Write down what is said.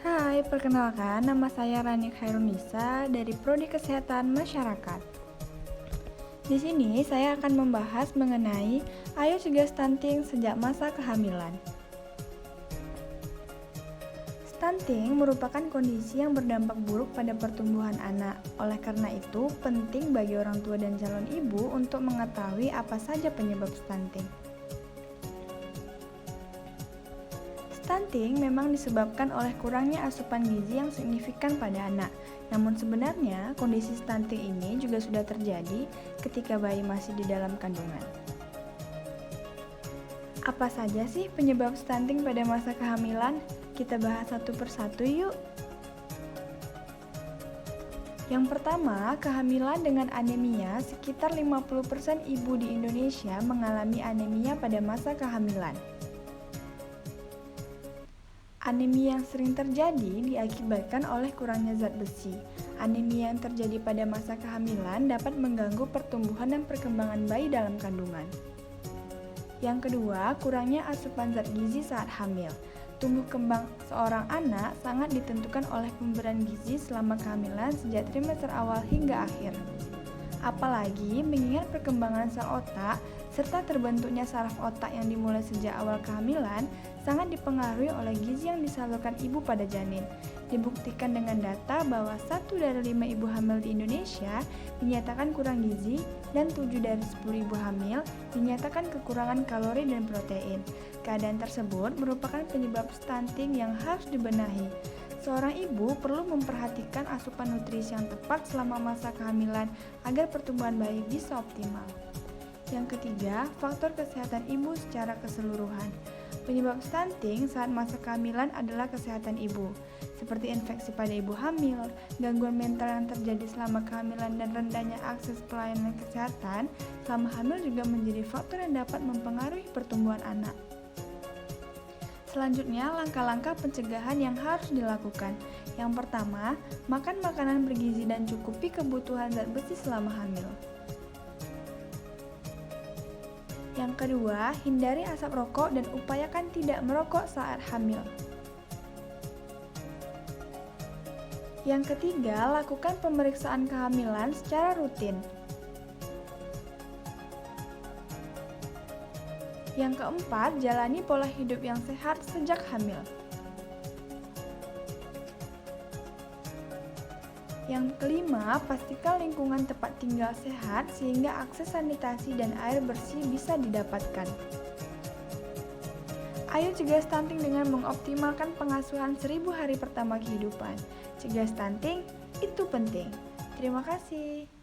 Hai, perkenalkan nama saya Rani Khairunisa dari Prodi Kesehatan Masyarakat. Di sini saya akan membahas mengenai ayo cegah stunting sejak masa kehamilan. Stunting merupakan kondisi yang berdampak buruk pada pertumbuhan anak. Oleh karena itu, penting bagi orang tua dan calon ibu untuk mengetahui apa saja penyebab stunting. Stunting memang disebabkan oleh kurangnya asupan gizi yang signifikan pada anak. Namun sebenarnya, kondisi stunting ini juga sudah terjadi ketika bayi masih di dalam kandungan. Apa saja sih penyebab stunting pada masa kehamilan? Kita bahas satu persatu yuk. Yang pertama, kehamilan dengan anemia. Sekitar 50% ibu di Indonesia mengalami anemia pada masa kehamilan. Anemia yang sering terjadi diakibatkan oleh kurangnya zat besi. Anemia yang terjadi pada masa kehamilan dapat mengganggu pertumbuhan dan perkembangan bayi dalam kandungan. Yang kedua, kurangnya asupan zat gizi saat hamil. Tumbuh kembang seorang anak sangat ditentukan oleh pemberian gizi selama kehamilan sejak trimester awal hingga akhir. Apalagi mengingat perkembangan sel otak serta terbentuknya saraf otak yang dimulai sejak awal kehamilan sangat dipengaruhi oleh gizi yang disalurkan ibu pada janin. Dibuktikan dengan data bahwa 1 dari 5 ibu hamil di Indonesia dinyatakan kurang gizi dan 7 dari 10 ibu hamil dinyatakan kekurangan kalori dan protein. Keadaan tersebut merupakan penyebab stunting yang harus dibenahi. Seorang ibu perlu memperhatikan asupan nutrisi yang tepat selama masa kehamilan agar pertumbuhan bayi bisa optimal. Yang ketiga, faktor kesehatan ibu secara keseluruhan. Penyebab stunting saat masa kehamilan adalah kesehatan ibu, seperti infeksi pada ibu hamil, gangguan mental yang terjadi selama kehamilan dan rendahnya akses pelayanan kesehatan selama hamil juga menjadi faktor yang dapat mempengaruhi pertumbuhan anak. Selanjutnya, langkah-langkah pencegahan yang harus dilakukan. Yang pertama, makan makanan bergizi dan cukupi kebutuhan zat besi selama hamil. Yang kedua, hindari asap rokok dan upayakan tidak merokok saat hamil. Yang ketiga, lakukan pemeriksaan kehamilan secara rutin. Yang keempat, jalani pola hidup yang sehat sejak hamil. Yang kelima, pastikan lingkungan tempat tinggal sehat sehingga akses sanitasi dan air bersih bisa didapatkan. Ayo cegah stunting dengan mengoptimalkan pengasuhan 1000 hari pertama kehidupan. Cegah stunting, itu penting. Terima kasih.